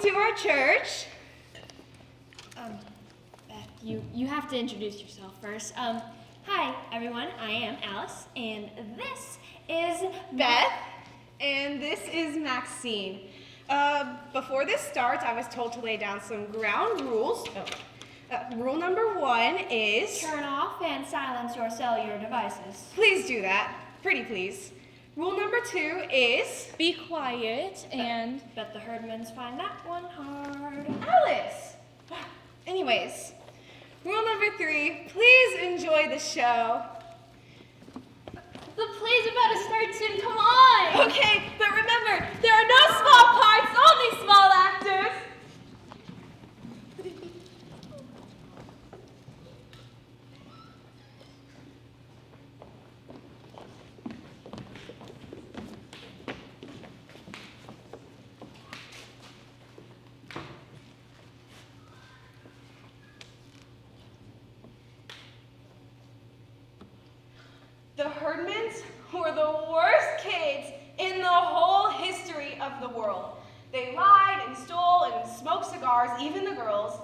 to our church. Beth, you have to introduce yourself first. Hi, everyone. I am Alice, and this is Beth, and this is Maxine. Before this starts, I was told to lay down some ground rules. Rule number 1 is... turn off and silence your cellular devices. Please do that. Pretty please. Rule number 2 is... be quiet and... Bet the Herdmans find that one hard. Alice! Anyways, rule number 3, please enjoy the show. The play's about to start soon, come on! Okay, but remember, there are no small parts, only small actors. The Herdmans were the worst kids in the whole history of the world. They lied and stole and smoked cigars, even the girls,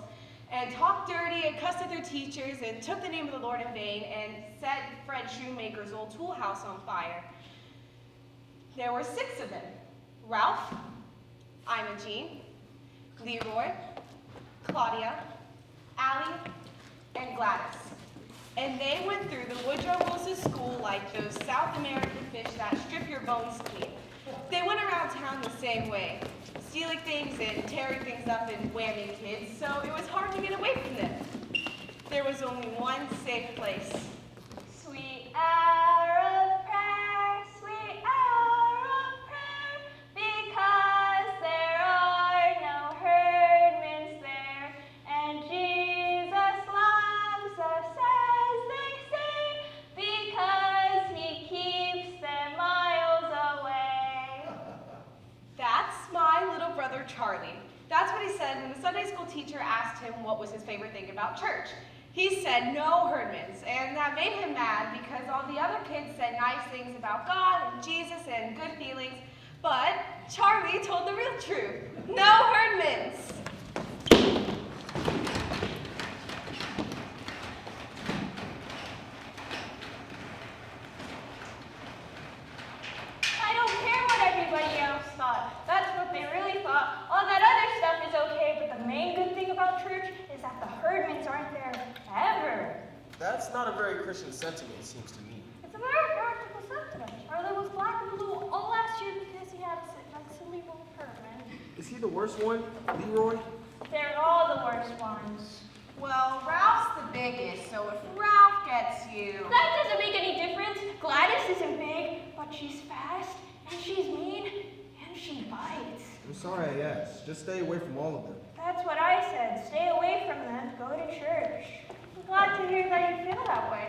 and talked dirty and cussed at their teachers and took the name of the Lord in vain and set Fred Shoemaker's old tool house on fire. There were 6 of them: Ralph, Imogene, Leroy, Claudia, Allie, and Gladys. And they went through the Woodrow Wilson school like those South American fish that strip your bones clean. They went around town the same way, stealing things and tearing things up and whamming kids, so it was hard to get away from them. There was only one safe place. Sweet hour of prayer, sweet hour of prayer, because there are no herdmans there, and Jesus loves us as they say, because he keeps them miles away. That's my little brother Charlie. That's what he said when the Sunday school teacher asked him what was his favorite thing about church. He said no Herdmans, and that made him mad because all the other kids said nice things about God and Jesus and good feelings, but Charlie told the real truth. No Herdmans! I don't care what everybody else thought. That's what they really thought. All that other stuff is okay, but the main good thing about church is that the Herdmans aren't there ever. That's not a very Christian sentiment, it seems to me. It's a very practical sentiment. Charlie was black and blue all last year because he had a silly little Herdman. Is he the worst one, Leroy? They're all the worst ones. Well, Ralph's the biggest, so if Ralph gets you... That doesn't make any difference. Gladys isn't big, but she's fast, and she's mean, and she bites. I'm sorry I asked. Just stay away from all of them. That's what I said. Stay away from them. Go to church. I'm glad to hear that you feel that way.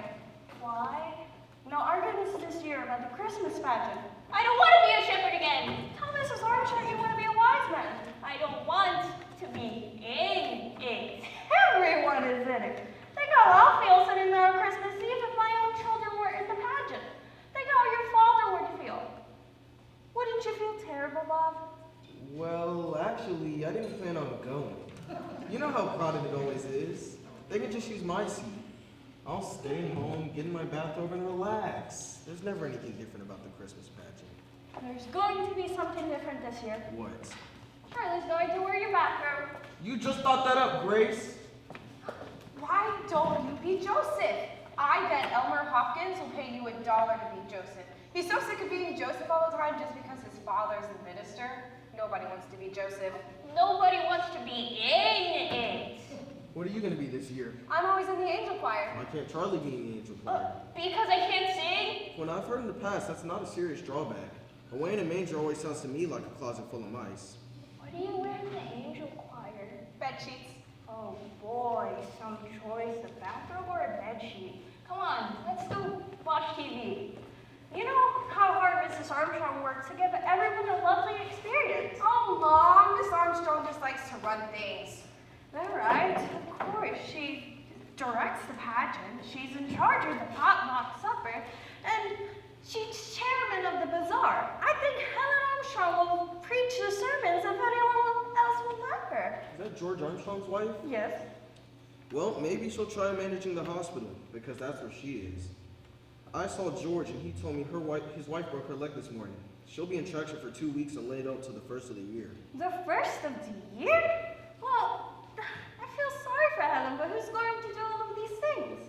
Why? No arguments this year about the Christmas pageant. I don't want to be a shepherd again. Tell Mrs. Armstrong you want to be a wise man. I don't want to be in it. Everyone is in it. Think how I'll feel sitting there on Christmas Eve if my own children were in the pageant. Think how your father would feel. Wouldn't you feel terrible, Bob? Well, actually, I didn't plan on going. You know how crowded it always is. They can just use my seat. I'll stay home, get in my bathrobe, and relax. There's never anything different about the Christmas pageant. There's going to be something different this year. What? Charlie's going to wear your bathrobe. You just thought that up, Grace. Why don't you be Joseph? I bet Elmer Hopkins will pay you $1 to be Joseph. He's so sick of being Joseph all the time just because his father's a minister. Nobody wants to be Joseph. Nobody wants to be in it. What are you going to be this year? I'm always in the angel choir. Why can't Charlie be in the angel choir? Because I can't sing? When I've heard in the past, that's not a serious drawback. Away in a manger always sounds to me like a closet full of mice. What do you wear in the angel choir? Bed sheets. Oh boy, some choice, a bathrobe or a bed sheet. Come on, let's go watch TV. You know how hard Mrs. Armstrong works to give everyone a lovely experience. Oh, Mom, Miss Armstrong just likes to run things. All right, of course. She directs the pageant. She's in charge of the potluck supper, and she's chairman of the bazaar. I think Helen Armstrong will preach the sermons if anyone else would like George Armstrong's wife? Yes. Well, maybe she'll try managing the hospital, because that's where she is. I saw George, and he told me his wife broke her leg this morning. She'll be in traction for 2 weeks and laid out till the first of the year. The first of the year? Well, I feel sorry for Helen, but who's going to do all of these things?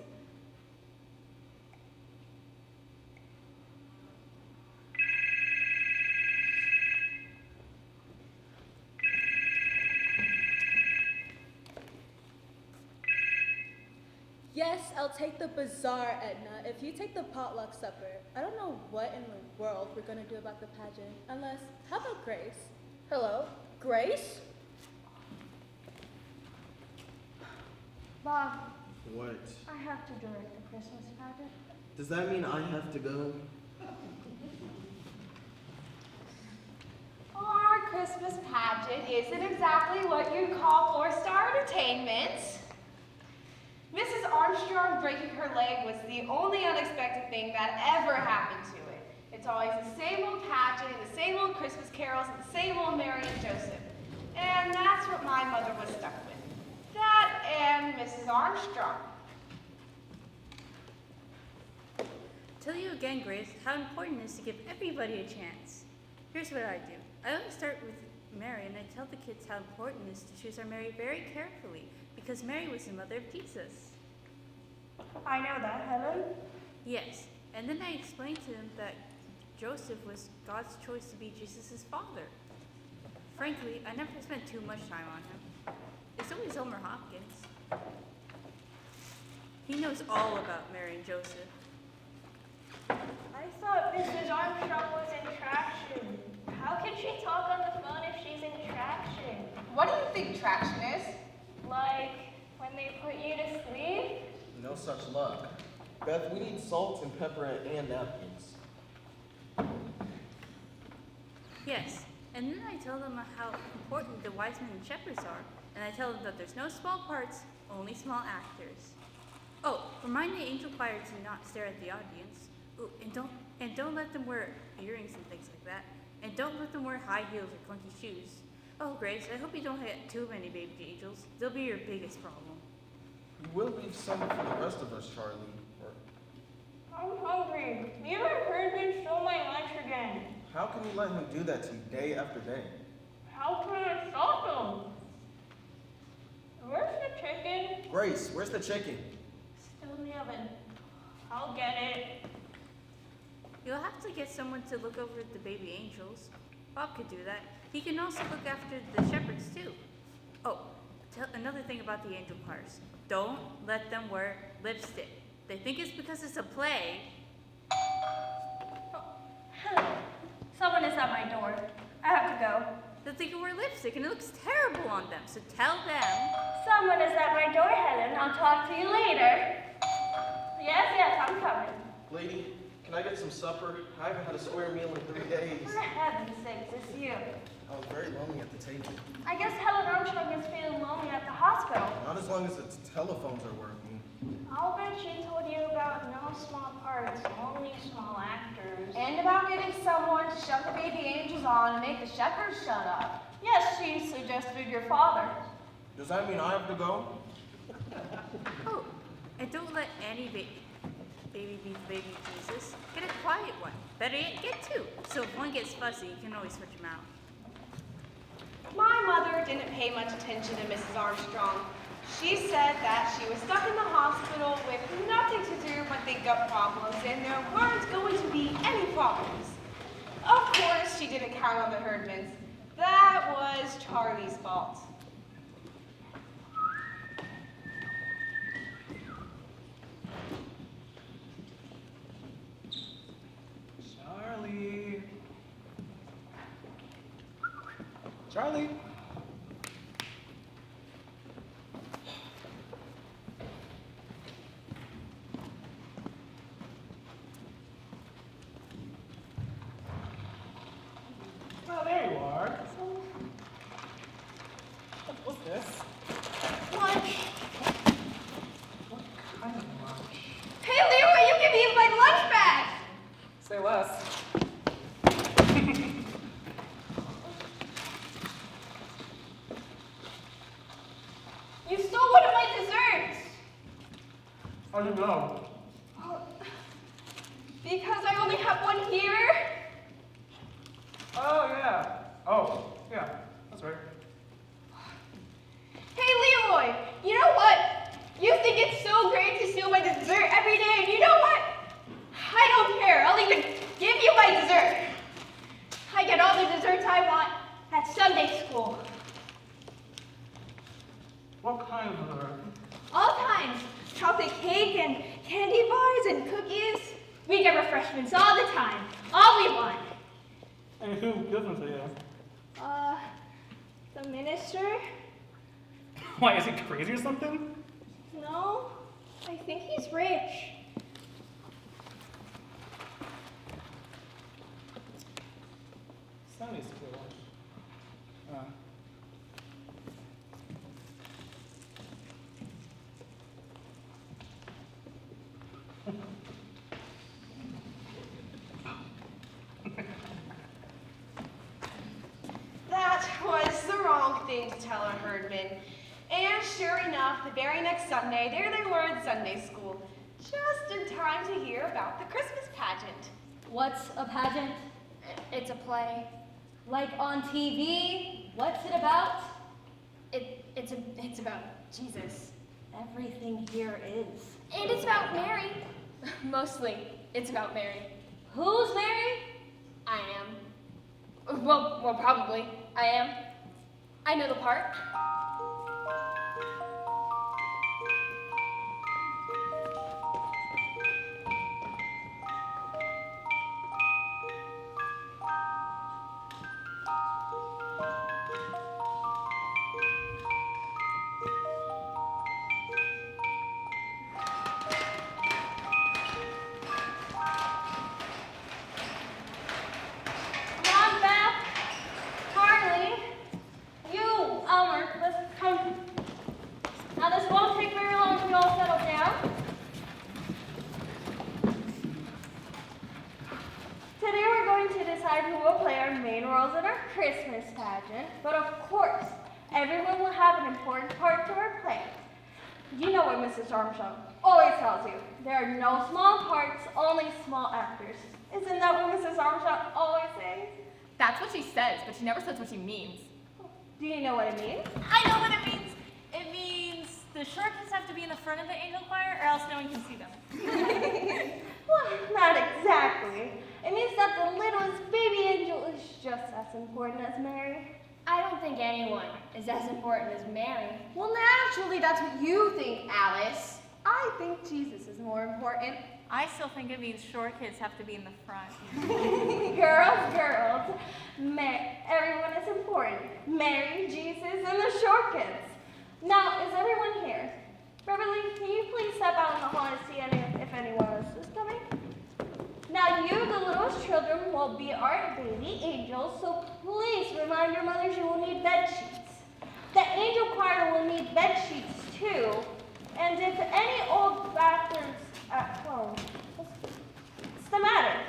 Yes, I'll take the bazaar, Edna. If you take the potluck supper, I don't know what in the world we're gonna do about the pageant. Unless, how about Grace? Hello? Grace? Bob, What? I have to direct the Christmas pageant. Does that mean I have to go? Our Christmas pageant isn't exactly what you'd call four-star entertainment. Mrs. Armstrong breaking her leg was the only unexpected thing that ever happened to it. It's always the same old pageant, and the same old Christmas carols, and the same old Mary and Joseph. And that's what my mother was stuck with. That and Mrs. Armstrong. Tell you again, Grace, how important it is to give everybody a chance. Here's what I do. I always start with Mary, and I tell the kids how important it is to choose our Mary very carefully, because Mary was the mother of Jesus. I know that, Helen. Yes, and then I explain to them that Joseph was God's choice to be Jesus' father. Frankly, I never spent too much time on him. It's always Elmer Hopkins. He knows all about Mary and Joseph. I thought Mrs. Armstrong was in traction. How can she talk on the phone if she's in traction? What do you think traction is? Like when they put you to sleep? No such luck. Beth, we need salt and pepper and napkins. Yes, and then I tell them how important the wise men and shepherds are, and I tell them that there's no small parts, only small actors. Oh, remind the angel choir to not stare at the audience. Ooh, and don't let them wear earrings and things like that. And don't let them wear high heels or clunky shoes. Oh, Grace, I hope you don't hit too many baby angels. They'll be your biggest problem. You will leave some for the rest of us, Charlie. Or I'm hungry. Even Herdman stole my lunch again. how can you let him do that to you day after day? How can I stop him? Where's the chicken? Grace, where's the chicken? Still in the oven. I'll get it. You'll have to get someone to look over the baby angels. Bob could do that. He can also look after the shepherds too. Oh, another thing about the angel choirs. Don't let them wear lipstick. They think it's because it's a play. Someone is at my door. I have to go. That they can wear lipstick and it looks terrible on them. So tell them. Someone is at my door, Helen. I'll talk to you later. Yes, I'm coming. Lady, can I get some supper? I haven't had a square meal in 3 days. For heaven's sakes, it's you. I was very lonely at the table. I guess Helen Armstrong is feeling lonely at the hospital. Not as long as the telephones are working. I'll bet she told you about no small parts, only small actors. And about getting someone to shove the baby angels on and make the shepherds shut up. Yes, she suggested your father. Does that mean I have to go? Oh, and don't let any baby be the baby Jesus. Get a quiet one. Better yet, get two. So if one gets fussy, you can always switch them out. My mother didn't pay much attention to Mrs. Armstrong. She said that she was stuck in the hospital with nothing to do but think up problems, and there weren't going to be any problems. Of course, she didn't count on the Herdmans. That was Charlie's fault. Charlie. Charlie. Oh, there you are. What's this? Lunch. What kind of lunch? Hey, Leroy, you can eat my lunch bag. Say less. How do you know? Because I only have one here. Oh, yeah. Oh, yeah. That's right. Hey, Leroy, you know what? You think it's so great to steal my dessert every day, and you know what? I don't care. I'll even give you my dessert. I get all the desserts I want at Sunday school. What kind of dessert? All kinds. Chocolate cake and candy bars and cookies. We get refreshments all the time. All we want. And who gives them to you? The minister? Why, is he crazy or something? No, I think he's rich. Sunday school. That was the wrong thing to tell a herdman. And sure enough, the very next Sunday, there they were at Sunday school, just in time to hear about the Christmas pageant. What's a pageant? It's a play. Like on TV? What's it about? It's about Jesus. Everything here is. And it's about Mary. Mostly, it's about Mary. Who's Mary? I am. Well, probably. I am. I know the part. Come on, Beth. Harley. You, Elmer, let's come. Now this won't take very long if you all settle down. Today we're going to decide who will play our main roles in our Christmas pageant, but of course, everyone will have an important part to our play. You know what Mrs. Armstrong always tells you. There are no small parts, only small actors. Isn't that what Mrs. Armstrong always says? That's what she says, but she never says what she means. Do you know what it means? I know what it means. It means the short kids have to be in the front of the angel choir or else no one can see them. Well, not exactly. It means that the littlest baby angel is just as important as Mary. I don't think anyone is as important as Mary. Well, naturally, that's what you think, Alice. I think Jesus is more important. I still think it means short kids have to be in the front. Girls, everyone is important. Mary, Jesus, and the short kids. Now, is everyone here? Beverly, can you please step out in the hall and see if anyone else is coming? Now, you, the littlest children, will be our baby angels, so please remind your mothers you will need bed sheets. The angel choir will need bed sheets too, and if any old bathrooms at home, what's the matter?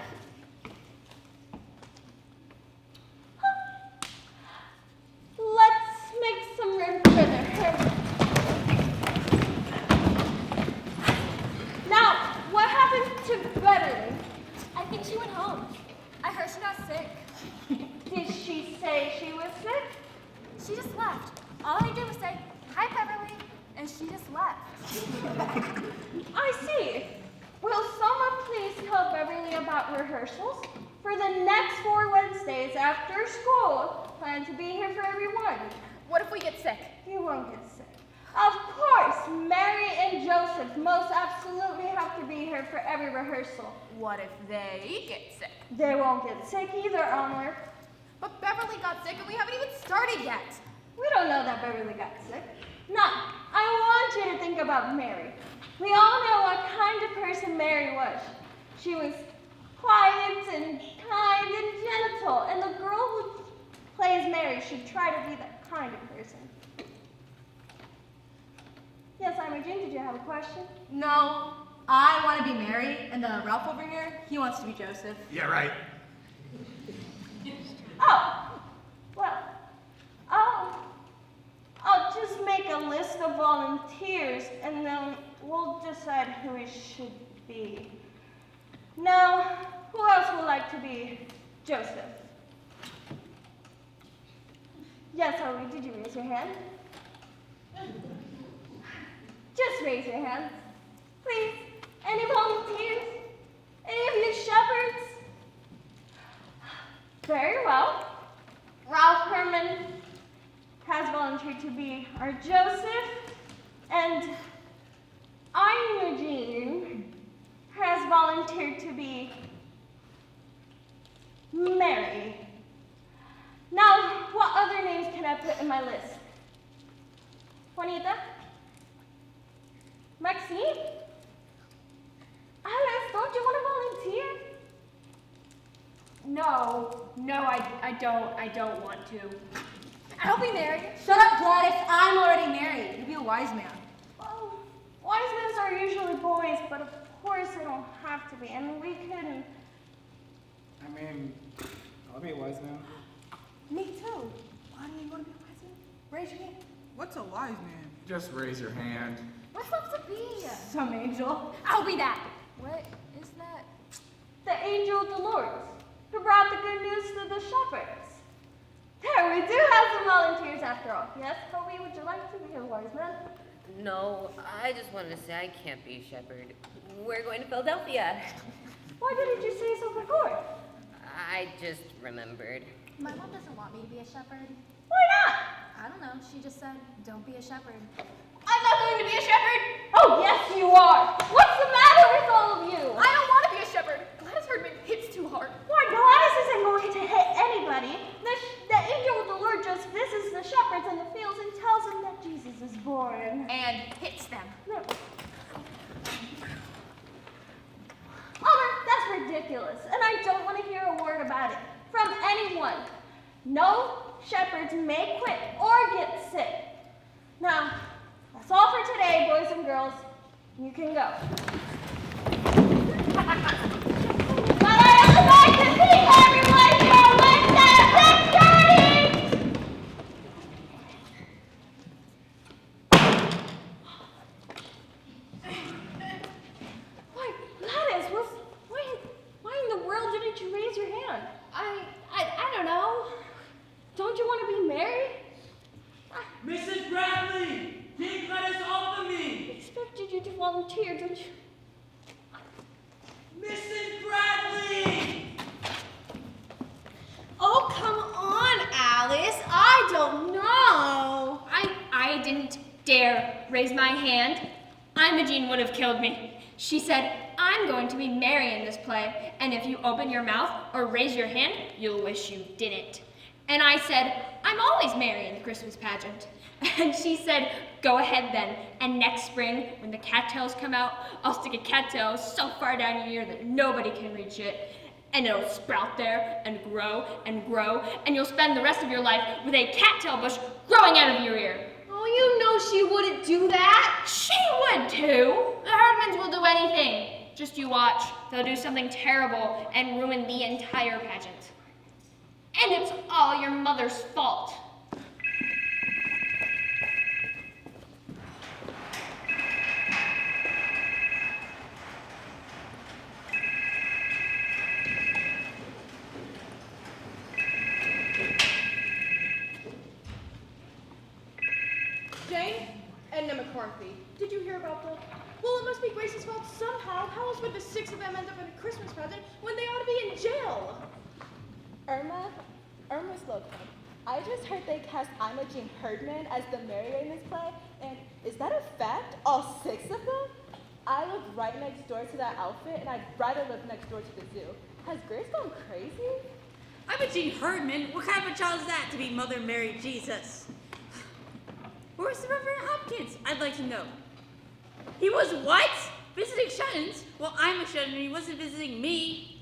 Let's make some room for the hermit. Now, what happened to Beverly? I think she went home. I heard she got sick. Did she say she was sick? She just left. All I did was say, "Hi, Beverly," and she just left. I see. Will someone please tell Beverly about rehearsals? For the next 4 Wednesdays after school, plan to be here for everyone. What if we get sick? You won't get sick. Of course, Mary and Joseph most absolutely have to be here for every rehearsal. What if they get sick? They won't get sick either, Elmer. But Beverly got sick and we haven't even started yet. We don't know that Beverly got sick. Now, I want you to think about Mary. We all know what kind of person Mary was. She was quiet and kind and gentle, and the girl who plays Mary should try to be that kind of person. Yes, Imogen, did you have a question? No, I want to be Mary, and Ralph over here, he wants to be Joseph. Yeah, right. Oh, well, I'll just make a list of volunteers, and then we'll decide who it should be. Now, who else would like to be Joseph? Yes, Harvey, did you raise your hand? Just raise your hands, please. Any volunteers? Any of you shepherds? Very well. Ralph Herman has volunteered to be our Joseph, and Imogene has volunteered to be Mary. Now, what other names can I put in my list? Juanita? Maxine? Alice, don't you want to volunteer? No, I don't want to. I'll be married. Shut up, Gladys. I'm already married. You'll be a wise man. Well, wise men are usually boys, but of course they don't have to be. And we can... I mean, I'll be a wise man. Me too. Why do you want to be a wise man? Raise your hand. What's a wise man? Just raise your hand. What's up to be? Some angel. I'll be that. What is that? The angel of the Lord, who brought the good news to the shepherds. There, we do have some volunteers after all. Yes, Toby, would you like to be a wise man? No, I just wanted to say I can't be a shepherd. We're going to Philadelphia. Why didn't you say so before? I just remembered. My mom doesn't want me to be a shepherd. Why not? I don't know. She just said, don't be a shepherd. I'm not going to be a shepherd. Oh, yes, you are. What's the matter with all of you? I don't want to be a shepherd. Gladys Herdman hits too hard. Why, Gladys isn't going to hit anybody. The angel of the Lord just visits the shepherds in the fields and tells them that Jesus is born. And hits them. No. Mother, that's ridiculous, and I don't want to hear a word about it from anyone. No shepherds may quit or get sick. Now, that's all for today, boys and girls. You can go. But I would like to see everyone here with that victory! Why, Gladys, why in the world didn't you raise your hand? I don't know. Don't you want to be married? Mrs. Bradley, take Gladys off of me. I expected you to volunteer, don't you? Mrs. Bradley! Oh, come on, Alice. I don't know. I didn't dare raise my hand. Imogene would have killed me. She said, I'm going to be Mary in this play, and if you open your mouth or raise your hand, you'll wish you didn't. And I said, I'm always Mary in the Christmas pageant. And she said, go ahead then, and next spring, when the cattails come out, I'll stick a cattail so far down your ear that nobody can reach it, and it'll sprout there and grow, and you'll spend the rest of your life with a cattail bush growing out of your ear. Oh, you know she wouldn't do that. She would too. The Herdmans will do anything. Just you watch. They'll do something terrible and ruin the entire pageant. And it's all your mother's fault. Jane? Edna McCarthy. Did you hear about the... Well, it must be Grace's fault somehow. How else would the 6 of them end up in a Christmas pageant when they ought to be in jail? Irma's local. I just heard they cast Imogene Herdman as the Mary in this play, and is that a fact? All 6 of them? I live right next door to that outfit, and I'd rather live next door to the zoo. Has Grace gone crazy? Imogene Herdman? What kind of a child is that to be Mother Mary Jesus? Where's the Reverend Hopkins? I'd like to know. He was what? Visiting shut-ins? Well, I'm a shut-in and he wasn't visiting me.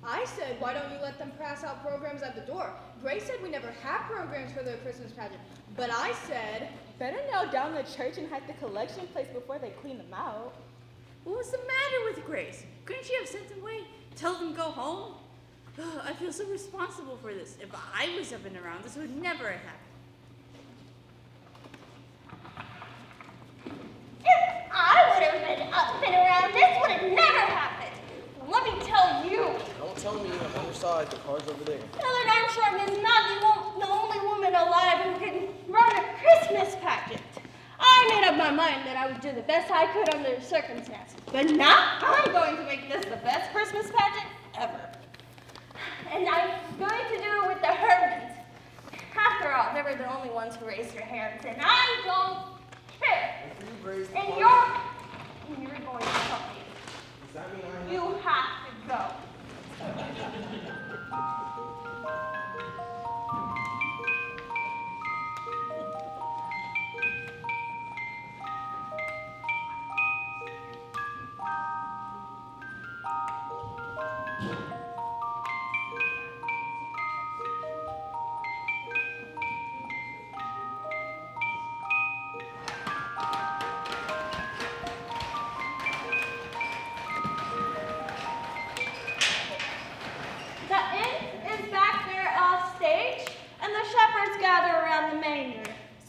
I said, why don't you let them pass out programs at the door? Grace said we never have programs for the Christmas pageant. But I said, better nail down the church and hack the collection place before they clean them out. What was the matter with Grace? Couldn't she have sent them away? Tell them to go home? Ugh, I feel so responsible for this. If I was up and around, this would never have happened. If I would have stars over there. Ellen Armstrong is not the only woman alive who can run a Christmas pageant. I made up my mind that I would do the best I could under the circumstances. But now I'm going to make this the best Christmas pageant ever. And I'm going to do it with the Hermans. After all, they were the only ones who raised their hands, and I don't care. And you're going to help me. Does that mean You have to go.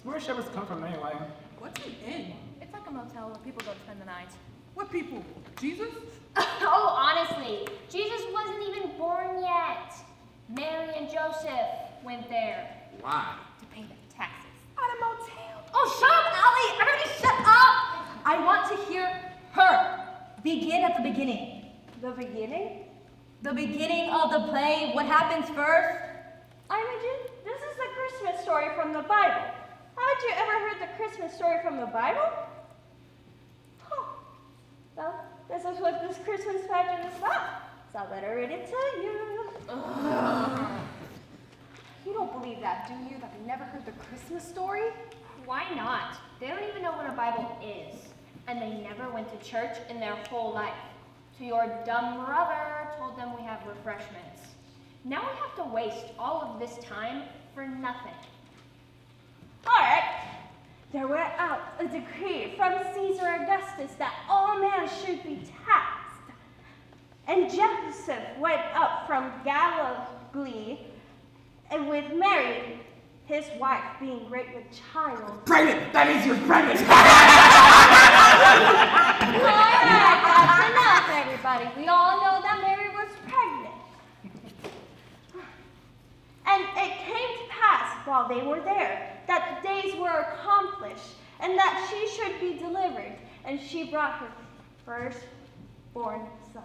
Where shepherds come from anyway? What's an inn? It's like a motel where people go to spend the night. What people? Jesus? Oh, honestly, Jesus wasn't even born yet. Mary and Joseph went there. Why? To pay their taxes. At a motel. Oh, shut up, Allie! Everybody shut up! I want to hear her. Begin at the beginning. The beginning? The beginning of the play. What happens first? Imogen, this is the Christmas story from the Bible. Haven't you ever heard the Christmas story from the Bible? Huh. Well, this is what this Christmas pageant is about. So I better read it to you. You don't believe that, do you? That they never heard the Christmas story? Why not? They don't even know what a Bible is. And they never went to church in their whole life. So your dumb brother told them we have refreshments. Now we have to waste all of this time for nothing. All right. There went out a decree from Caesar Augustus that all men should be taxed. And Joseph went up from Galilee and with Mary, his wife, being great with child. Pregnant! That means you're pregnant! All right, that's enough, everybody. We all know that Mary was pregnant. And it came to pass while they were there that the days were accomplished and that she should be delivered. And she brought her firstborn son.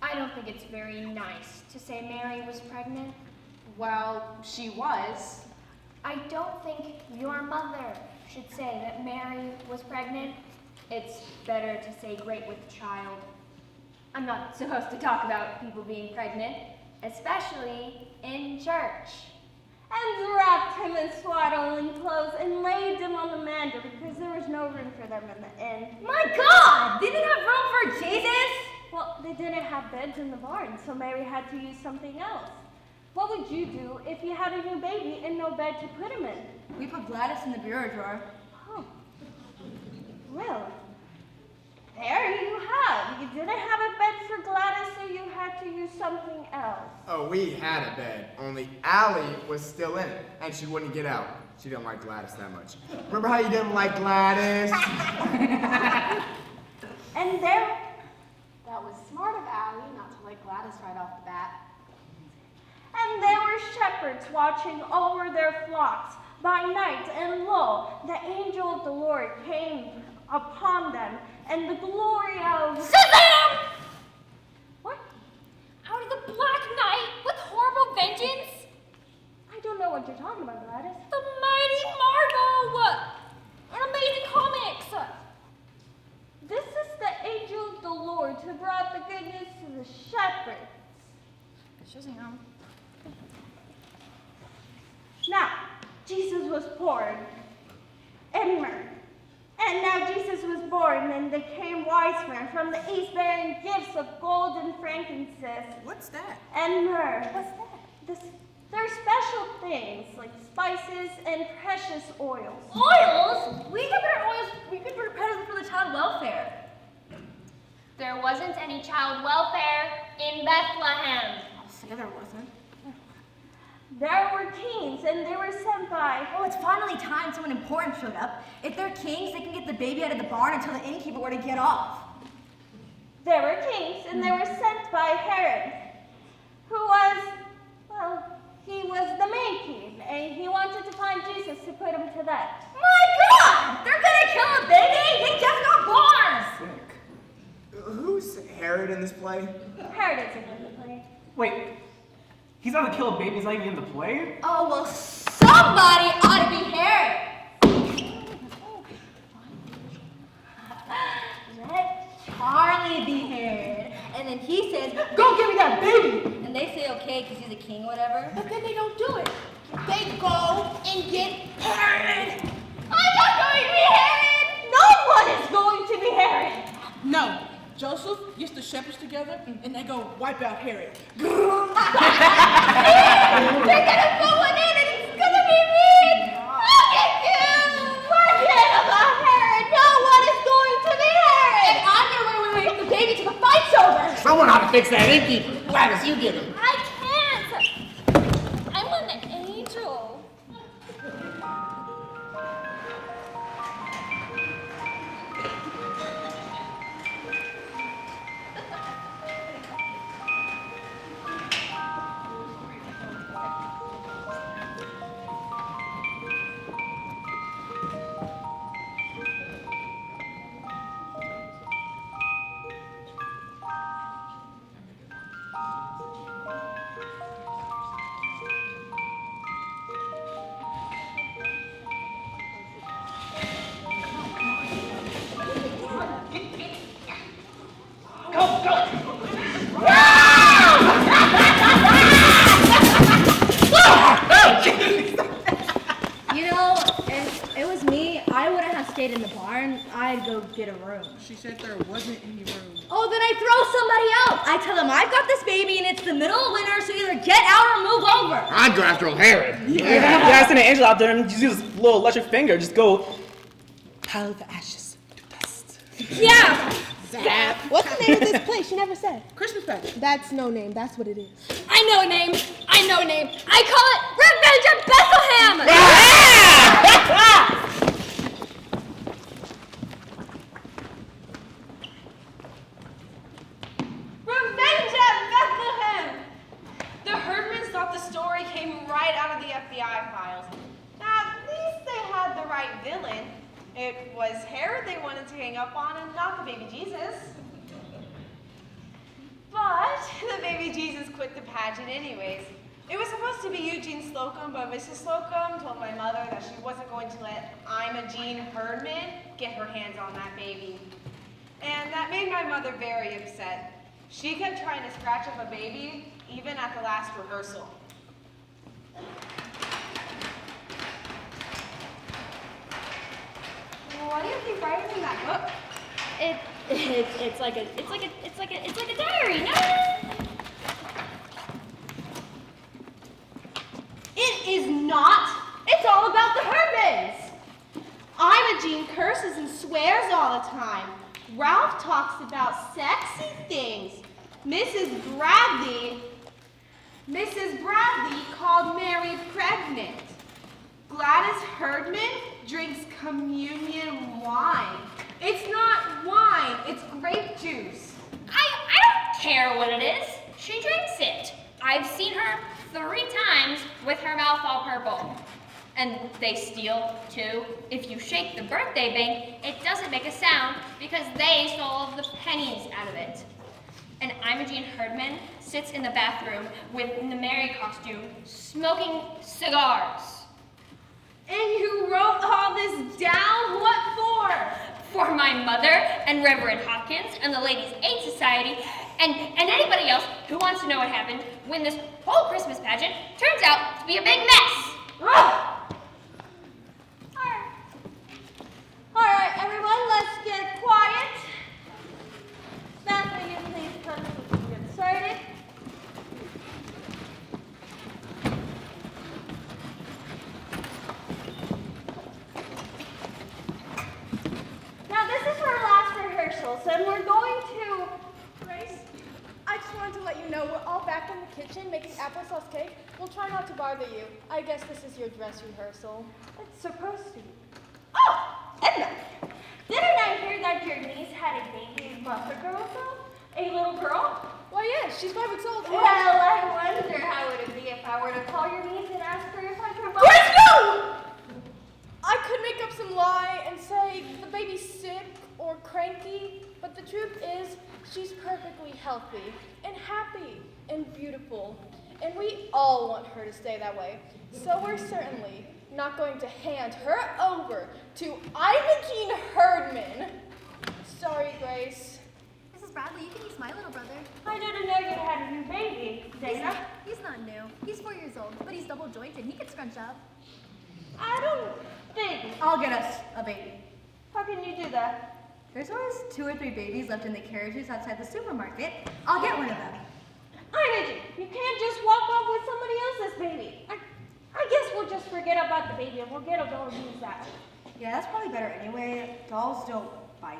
I don't think it's very nice to say Mary was pregnant. Well, she was. I don't think your mother should say that Mary was pregnant. It's better to say great with child. I'm not supposed to talk about people being pregnant, especially in church. And wrapped him in swaddling clothes and laid him on the manger because there was no room for them in the inn. My God! They didn't have room for Jesus? Well, they didn't have beds in the barn, so Mary had to use something else. What would you do if you had a new baby and no bed to put him in? We put Gladys in the bureau drawer. Oh. Well, there you have. You didn't have a bed for Gladys, so you had to use something else. Oh, we had a bed, only Allie was still in it, and she wouldn't get out. She didn't like Gladys that much. Remember how you didn't like Gladys? And there... That was smart of Allie not to like Gladys right off the bat. And there were shepherds watching over their flocks by night, and lo, the angel of the Lord came upon them, and the glory of... Shazam! What? Out of the black night with horrible vengeance? I don't know what you're talking about, Gladys. The mighty Marvel! An amazing comics! This is the angel of the Lord who brought the good news to the shepherds. Shazam. Now, Jesus was born in Myrrh. And now Jesus was born, and there came wise men from the east bearing gifts of gold and frankincense. What's that? And myrrh. What's that? They're special things like spices and precious oils. Oils? We could prepare them for the child welfare. There wasn't any child welfare in Bethlehem. I'll say there wasn't. There were kings, and they were sent by... Oh, it's finally time someone important showed up. If they're kings, they can get the baby out of the barn until the innkeeper were to get off. There were kings, and they were sent by Herod, who was Well, he was the main king, and he wanted to find Jesus to put him to death. My God! They're gonna kill a baby? He just got born! Who's Herod in this play? Herod isn't in the play. Wait, he's not to kill a baby, he's not even in the play? Oh, well, somebody ought to be Herod. Let Charlie be Herod. And then he says, go give me that baby. And they say okay because he's a king or whatever. But then they don't do it. They go and get Herod. I'm not going to be Herod. No one is going to be Herod. No. Joseph gets the shepherds together and they go wipe out Herod. They're gonna go in and it's gonna be me. Look at you. Forget about Herod. No one is going to be Herod. And I'm gonna run away with the baby till the fight's over. Someone ought to fix that innkeeper. Gladys, you get him. I can't. I'm an angel. You know, if it was me, I wouldn't have stayed in the barn. I'd go get a room. She said there wasn't any room. Oh, then I throw somebody out. I tell them I've got this baby and it's the middle of winter, so either get out or move over. I'd go after old Herod. Yeah, I send an angel out there and just use this little electric finger, just go pile the ashes to dust. Yeah. Zap. What's the name of this place? She never said. Christmas Pageant. That's no name. That's what it is. I know a name. I know a name. I call it Revenge of Bethlehem. Revenge at Bethlehem! The Herdmans thought the story came right out of the FBI files. At least they had the right villain. It was Herod they wanted to hang up on and not the baby Jesus. But the baby Jesus quit the pageant anyways. It was supposed to be Eugene Slocum, but Mrs. Slocum told my mother that she wasn't going to let Imogene Herdman get her hands on that baby. And that made my mother very upset. She kept trying to scratch up a baby, even at the last rehearsal. Why do you keep writing in that book? It's like a diary, no? It is not. It's all about the Herdmans. Imogene curses and swears all the time. Ralph talks about sexy things. Mrs. Bradley called Mary pregnant. Gladys Herdman drinks communion wine. It's not wine, it's grape juice. I don't care what it is. She drinks it. I've seen her 3 times with her mouth all purple. And they steal, too. If you shake the birthday bank, it doesn't make a sound because they stole all of the pennies out of it. And Imogene Herdman sits in the bathroom in the Mary costume, smoking cigars. And you wrote all this down? What for? For my mother and Reverend Hopkins and the Ladies' Aid Society and anybody else who wants to know what happened when this whole Christmas pageant turns out to be a big mess. All right, everyone, let's get quiet. Staff, will you please come so we can get started? Now, this is our last rehearsal, so we're going to... Grace, I just wanted to let you know we're all back in the kitchen making applesauce cake. We'll try not to bother you. I guess this is your dress rehearsal. It's supposed to be. Oh, Edna, didn't I hear that your niece had a baby a month ago or so? A little girl? Why, yes, she's 5 weeks old. Well, I wonder how it would be if I were to call your niece and ask for your $500. Grace, no! I could make up some lie and say the baby's sick or cranky, but the truth is she's perfectly healthy and happy and beautiful. And we all want her to stay that way. So we're certainly not going to hand her over to Imogene Herdman. Sorry, Grace. Mrs. Bradley, you can use my little brother. I didn't know you had a new baby, Dana. He's not new. He's 4 years old, but he's double jointed. He can scrunch up. I don't think. I'll get us a baby. How can you do that? There's always 2 or 3 babies left in the carriages outside the supermarket. I'll get one of them. Imogene, you can't just walk off with somebody else's baby. I guess we'll just forget about the baby and we'll get a doll and use that. Yeah, that's probably better anyway. Dolls don't bite.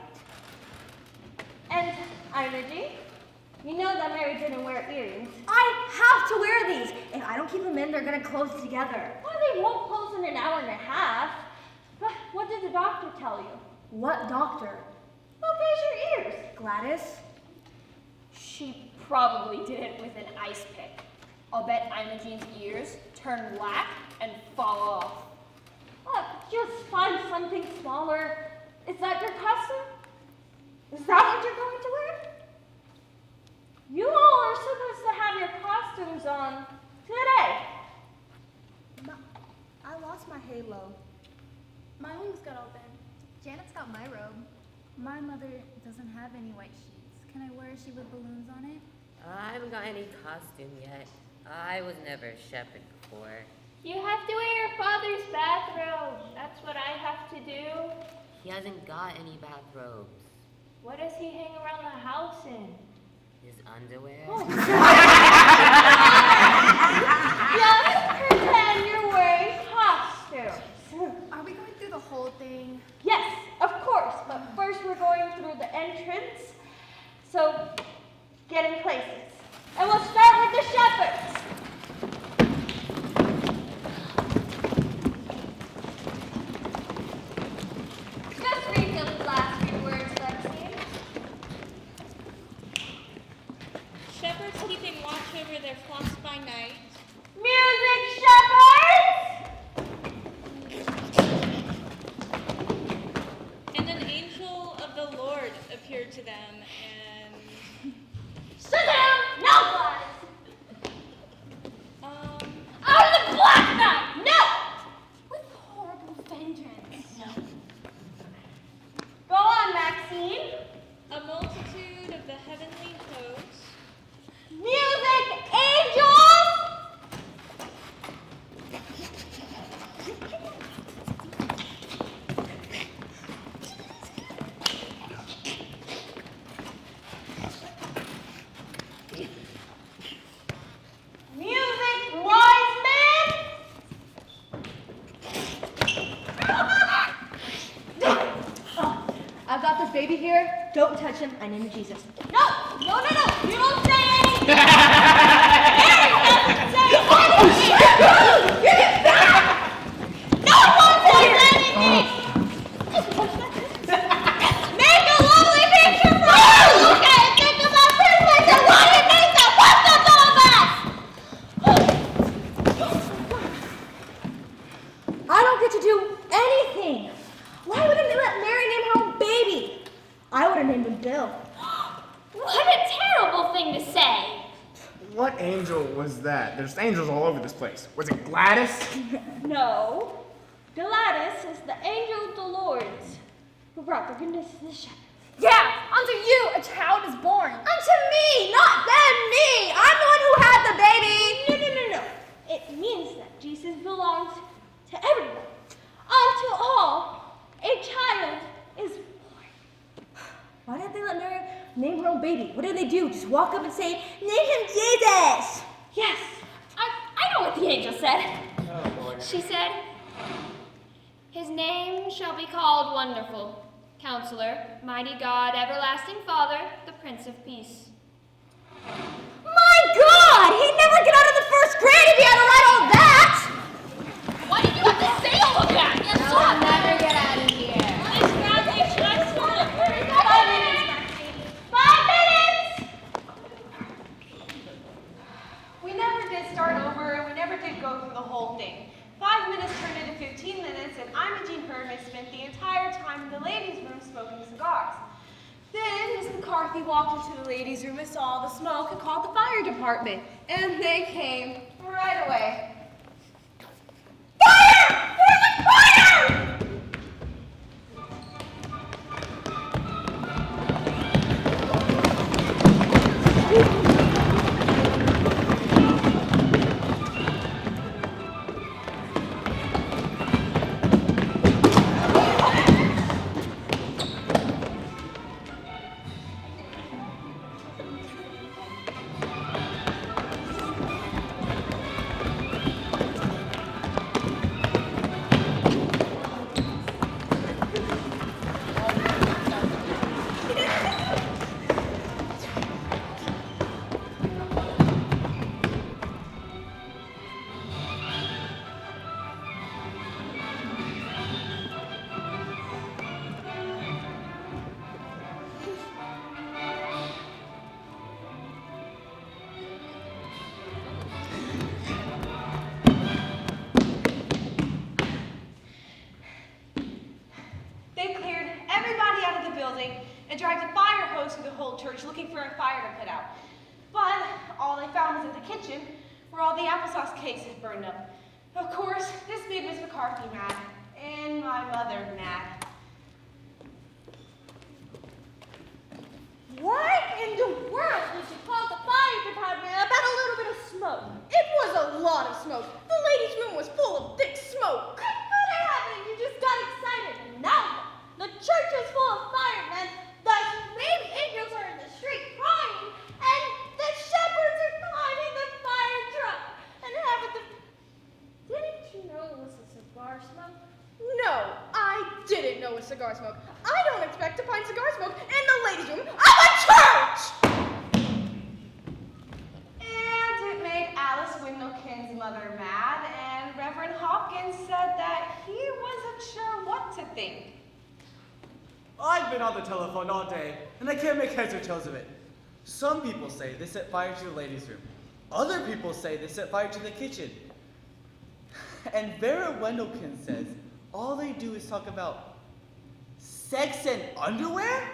And Imogene, you know that Mary didn't wear earrings. I have to wear these. If I don't keep them in, they're gonna close together. Well, they won't close in an hour and a half. But what did the doctor tell you? What doctor? Who pays your ears? Gladys? She probably did it with an ice pick. I'll bet Imogene's ears turn black and fall off. Look, just find something smaller. Is that your costume? Is that what you're going to wear? You all are supposed to have your costumes on today. I lost my halo. My wings got all bent. Janet's got my robe. My mother doesn't have any white sheets. Can I wear a sheet with balloons on it? I haven't got any costume yet. I was never a shepherd before. You have to wear your father's bathrobe. That's what I have to do. He hasn't got any bathrobes. What does he hang around the house in? His underwear? Just pretend you're wearing costumes. Are we going through the whole thing? Yes, of course, but first we're going through the entrance. So, get in places. And we'll start with the shepherds. Just read the last few words, Lexi. Shepherds keeping watch over their flocks by night. Music, shepherds! And an angel of the Lord appeared to them, and Shazam! No, Gladys! Out of the Black Knight! No! With horrible vengeance. No. Go on, Maxine. a multitude of the heavenly hosts. Music, angels! Music, wise men! I've got this baby here. Don't touch him. I name him Jesus. No! You don't say anything! Mary doesn't say anything! Give it back! No one says anything! Make a lovely picture for us! Look at it! Think about privilege and what it means to put us all back! I don't get to do anything. Why wouldn't they let Mary name her own baby? I would have named him Bill. What a terrible thing to say! What angel was that? There's angels all over this place. Was it Gladys? No. Gladys is the angel of the Lord who brought the goodness to the shepherds. Yeah, unto you a child is born. Unto me, not them, me. I'm the one who had the baby. No. It means that Jesus belongs to everyone. Unto all, a child is born. Why didn't they let Mary name her own baby? What did they do? Just walk up and say, name him Jesus? Yes. I know what the angel said. Oh, boy. She said, his name shall be called Wonderful, Counselor, Mighty God, Everlasting Father, the Prince of Peace. My God! He'd never get out of the first grade if he had to write all that! Why did you have to say all of that? I'll never get out of here. Miss Bradley, should I start? 5 minutes, Maxine. 5 minutes! We never did start over, and we never did they spent the entire time in the ladies' room smoking cigars. Then Miss McCarthy walked into the ladies' room and saw the smoke and called the fire department. And they came right away. Fire! There's a fire! And dragged a fire hose through the whole church looking for a fire to put out. But all they found was in the kitchen, where all the applesauce cakes had burned up. Of course, this made Miss McCarthy mad, and my mother mad. Why in the world did you call the fire department about a little bit of smoke? It was a lot of smoke. The ladies' room was full of thick smoke. What happened? You just got excited. Now the church is full of firemen. The baby angels are in the street crying, and the shepherds are climbing the fire truck and having the... Didn't you know it was a cigar smoke? No, I didn't know it was cigar smoke. I don't expect to find cigar smoke in the ladies' room of a church! And it made Alice Windlekin's mother mad, and Reverend Hopkins said that he wasn't sure what to think. I've been on the telephone all day, and I can't make heads or tails of it. Some people say they set fire to the ladies' room. Other people say they set fire to the kitchen. And Vera Wendelkin says all they do is talk about sex and underwear?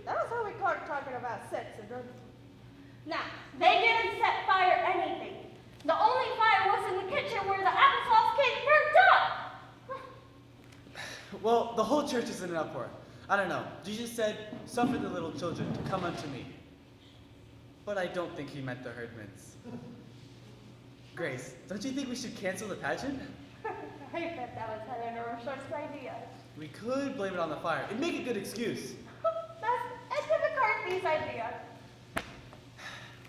That was how we caught talking about sex and underwear. Now, they didn't set fire anything. The only fire was in the kitchen where the applesauce cake burned up. Well, the whole church is in an uproar. I don't know. Jesus said, suffer the little children to come unto me. But I don't think he meant the herdmans. Grace, don't you think we should cancel the pageant? I bet that was Heather Norshort's idea. We could blame it on the fire. It'd make a good excuse. That's Edna McCarthy's idea.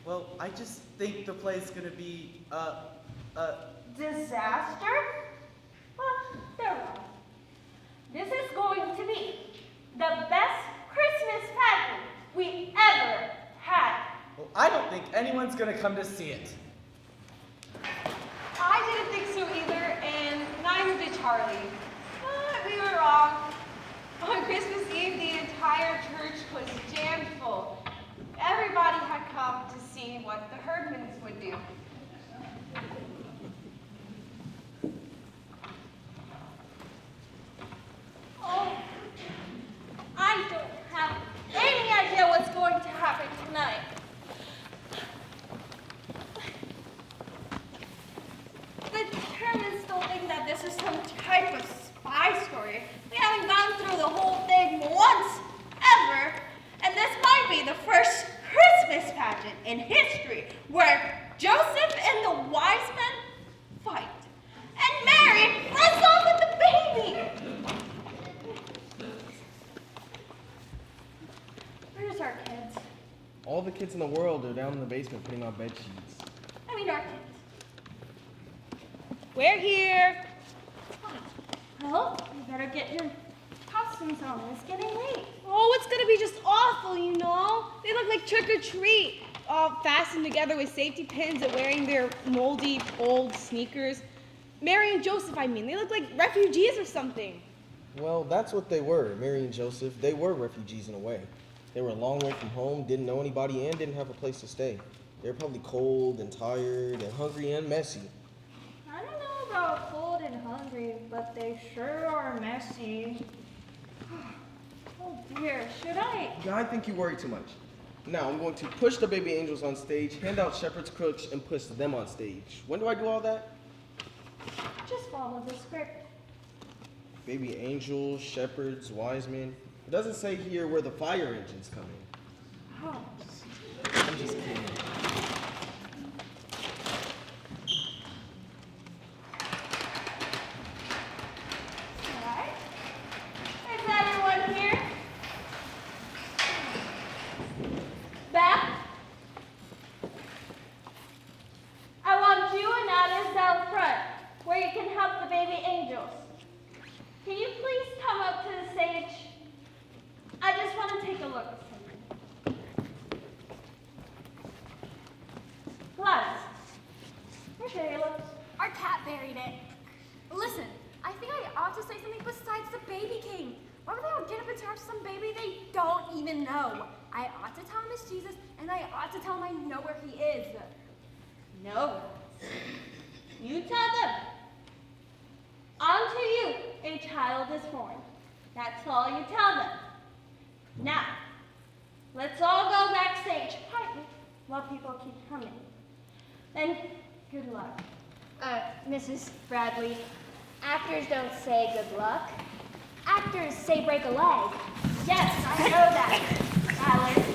Well, I just think the play's gonna be, Disaster? Well, they're wrong. This is going to be the best Christmas pageant we ever had. Well, I don't think anyone's gonna come to see it. I didn't think so either, and neither did Charlie. But we were wrong. On Christmas Eve, the entire church was jammed full. Everybody had come to see what the herdmans would do. Oh, I don't have any idea what's going to happen tonight. The Germans don't think that this is some type of spy story. We haven't gone through the whole thing once, ever, and this might be the first Christmas pageant in history where Joseph and the wise men fight, and Mary runs off with the baby. Where's our kids? All the kids in the world are down in the basement putting on bed sheets. I mean our kids. We're here. Well, you better get your costumes on. It's getting late. Oh, it's gonna be just awful, you know? They look like trick or treat, all fastened together with safety pins and wearing their moldy, old sneakers. Mary and Joseph, I mean, they look like refugees or something. Well, that's what they were, Mary and Joseph. They were refugees in a way. They were a long way from home, didn't know anybody, and didn't have a place to stay. They were probably cold and tired and hungry and messy. I don't know about cold and hungry, but they sure are messy. Oh dear, should I? Yeah, I think you worry too much. Now I'm going to push the baby angels on stage, hand out shepherd's crooks, and push them on stage. When do I do all that? Just follow the script. Baby angels, shepherds, wise men. It doesn't say here where the fire engines come in. Oh. I'm just kidding. Alright. Is everyone here? Beth? I want you and Alice down front, where you can help the baby angels. Can you please come up to the stage? I just want to take a look at something. Gladys, where's Shayla? Our cat buried it. Listen, I think I ought to say something besides the baby king. Why would they all get up and talk to some baby they don't even know? I ought to tell him it's Jesus, and I ought to tell him I know where he is. No. You tell them. Unto you a child is born. That's all you tell them. Now, let's all go backstage quietly while people keep coming. And good luck. Mrs. Bradley, actors don't say good luck. Actors say break a leg. Yes, I know that, Alice.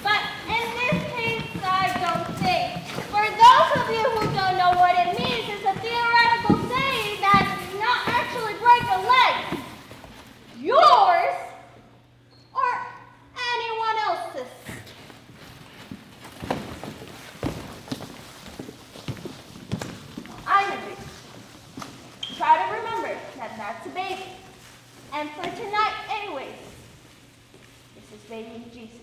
But in this case, I don't think. For those of you who don't know what it means, it's a theoretical saying that not actually break a leg. Yours or anyone else's. I'm a baby. Try to remember that that's a baby. And for tonight, anyways, this is baby Jesus.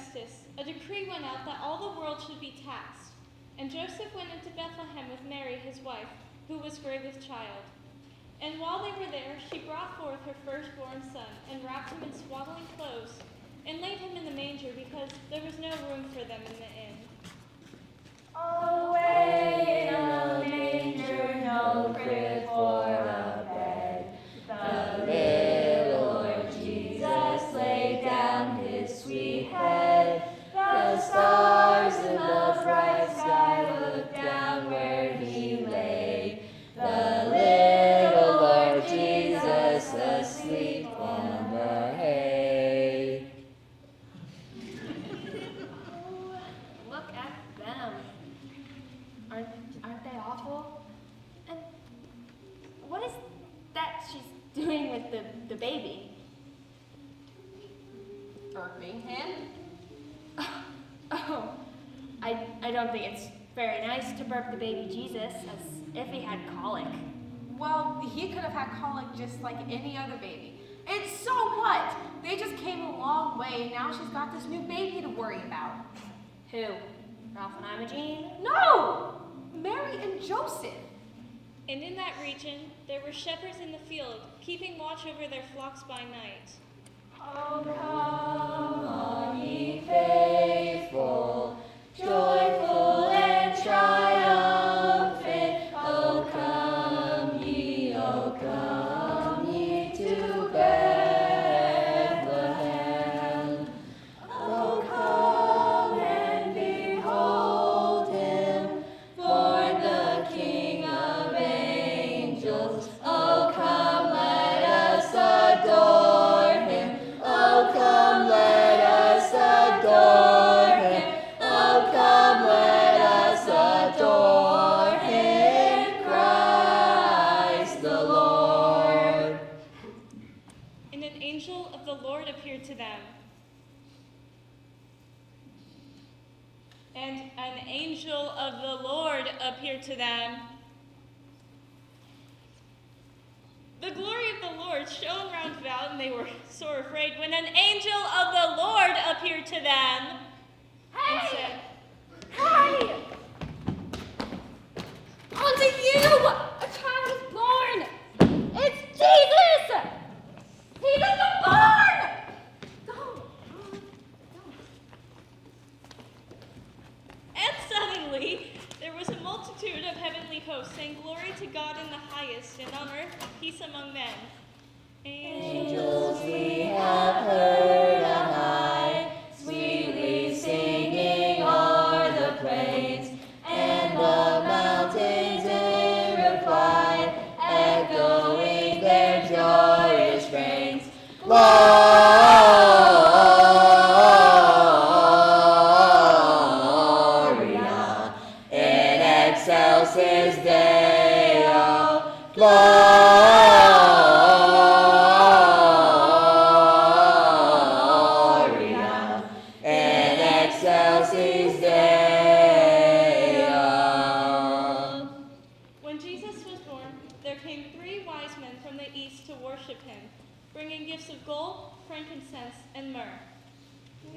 justice, a decree went out that all the world should be taxed. And Joseph went into Bethlehem with Mary, his wife, who was great with child. And while they were there, she brought forth her firstborn son, and wrapped him in swaddling clothes, and laid him in the manger, because there was no room for them in the inn. Away in a manger, no crib for a bed, the little Lord Jesus laid down his sweet head. The stars in the bright sky looked down where he lay. The little Lord Jesus asleep on the hay. Look at them. Aren't they awful? And what is that she's doing with the baby? Birthing him? Oh, I don't think it's very nice to burp the baby Jesus as if he had colic. Well, he could have had colic just like any other baby. And so what? They just came a long way, and now she's got this new baby to worry about. Who? Ralph and Imogene? No! Mary and Joseph. And in that region, there were shepherds in the field, keeping watch over their flocks by night. Oh, come on, ye faithful, joyful and triumphant. Oh, come ye to Bethlehem. Oh, come and behold him, born the King of angels. Oh, come, let us adore him. Oh, come, let us adore him. Oh, come, let us adore him, Christ the Lord. And an angel of the Lord appeared to them. And an angel of the Lord appeared to them. The glory of the Lord shone round about, and they were sore afraid when an angel of the Lord appeared to them and said, Hey! Unto you a child is born! It's Jesus! He's in the barn! Go! And suddenly there was a multitude of heavenly hosts saying, Glory to God in the highest, and on earth peace among men. Angels we have heard on high, sweetly singing o'er the plains, and the mountains in reply, echoing their joyous strains. Gloria in excelsis Deo. Gloria in excelsis Deo. When Jesus was born, there came 3 wise men from the east to worship him, bringing gifts of gold, frankincense, and myrrh.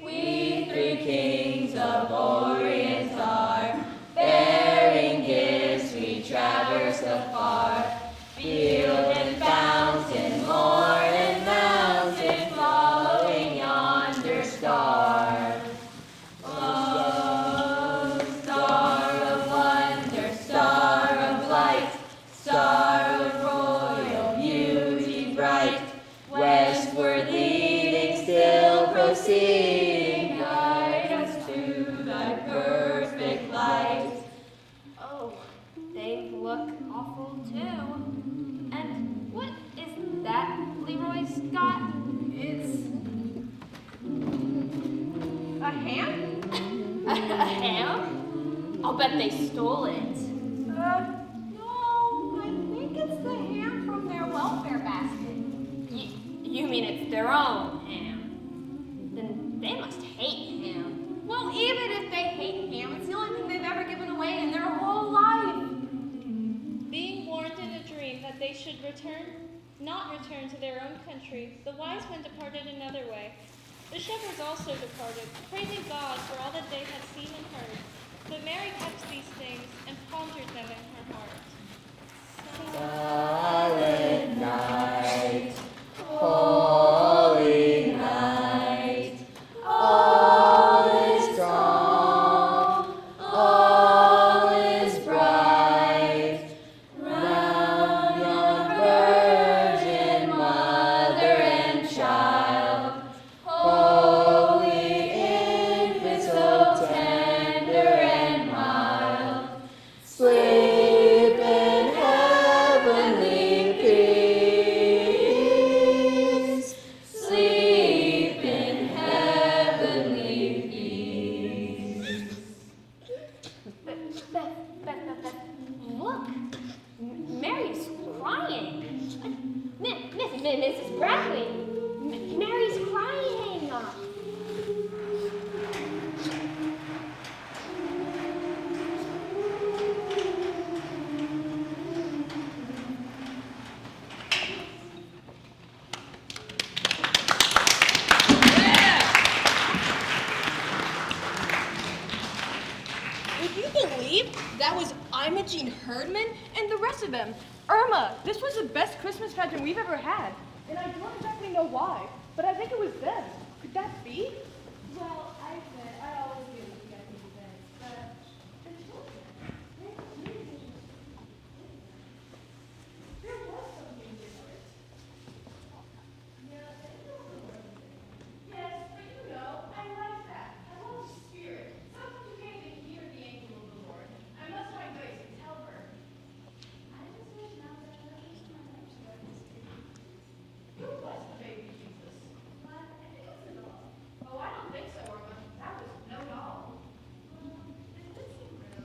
We 3 kings of Orient are, bearing gifts we traverse afar. Field and fountain, morn and mountain, following yonder star. Oh, star of wonder, star of light, star of royal beauty bright, westward leading, still proceeding, guide us to thy perfect light. Oh, they look awful too. And what is that Leroy's got? It's a ham? A ham? I'll bet they stole it. No, I think it's the ham from their welfare basket. You mean it's their own ham? Then they must hate ham. Well, even if they hate ham, it's the only thing they've ever given away in their whole life. Being warned in a dream that they should not return to their own country, the wise men departed another way. The shepherds also departed, praising God for all that they had seen and heard. But Mary kept these things and pondered them in her heart. Silent night, holy night, all is calm, all is bright, round young virgin mother and child, holy infant so tender and mild, sleep in heavenly peace, sleep in heavenly peace. Beth, look. Mary's crying. Mrs. Bradley. Mary's crying. Would you believe that was Imogene Herdman and the rest of them? Irma, this was the best Christmas pageant we've ever had. And I don't exactly know why, but I think it was them. Could that be? Well, I always do what you guys think it is, but the children, there was something different. Yeah, yes, but you know, I like that. I love the spirit. Someone who came to hear the angel of the Lord. I must find ways to tell her. I just wish now that I was my life so I could see. Who was the baby Jesus? What? I think it was a doll. Oh, I don't think so, Irma. That was no doll. Well, it did seem real.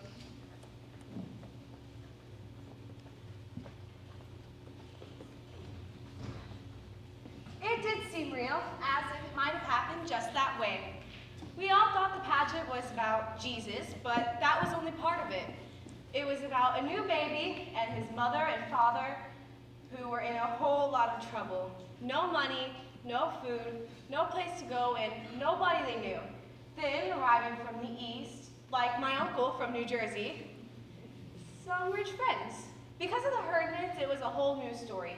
It did seem real, as if it might have happened just that way. We all thought the pageant was about Jesus, but that was only part of it. It was about a new baby and his mother and father who were in a whole lot of trouble. No money, no food, no place to go, and nobody they knew. Then, arriving from the east, like my uncle from New Jersey, some rich friends. Because of the Herdmans, it was a whole new story.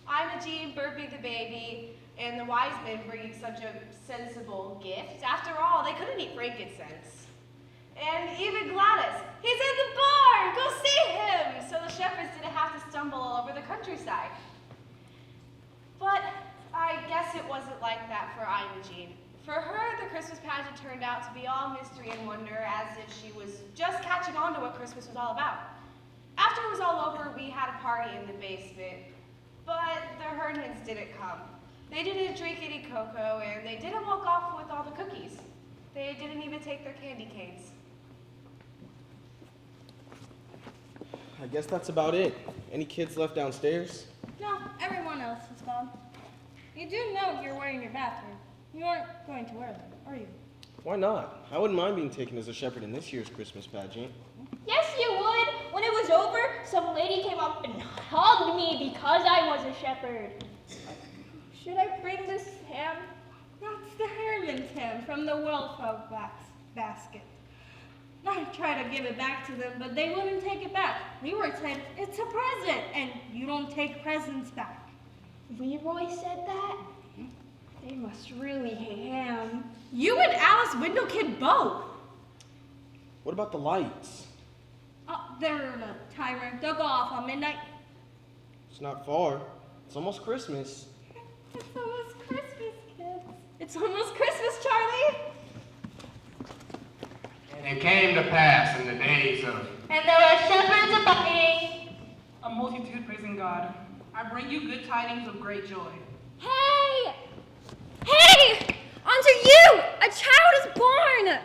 Imogene birthing the baby, and the wise men bringing such a sensible gift. After all, they couldn't eat frankincense. And even Gladys, he's in the barn, go see him! So the shepherds didn't have to stumble all over the countryside. But I guess it wasn't like that for Imogene. For her, the Christmas pageant turned out to be all mystery and wonder, as if she was just catching on to what Christmas was all about. After it was all over, we had a party in the basement, but the Herdmans didn't come. They didn't drink any cocoa, and they didn't walk off with all the cookies. They didn't even take their candy canes. I guess that's about it. Any kids left downstairs? No, everyone else is gone. You do know you're wearing your bathrobe. You aren't going to wear them, are you? Why not? I wouldn't mind being taken as a shepherd in this year's Christmas pageant. Yes, you would. When it was over, some lady came up and hugged me because I was a shepherd. Should I bring this ham? That's the Herman's ham from the welfare basket. I tried to give it back to them, but they wouldn't take it back. Leroy said, it's a present, and you don't take presents back. Leroy said that? They must really hate ham. You and Alice Windowkid both. What about the lights? Oh, they're on a timer. They'll go off on midnight. It's not far. It's almost Christmas. It's almost Christmas, kids. It's almost Christmas, Charlie. And it came to pass in the days of... And there were shepherds abiding. A multitude praising God. I bring you good tidings of great joy. Hey! Hey! Unto you a child is born!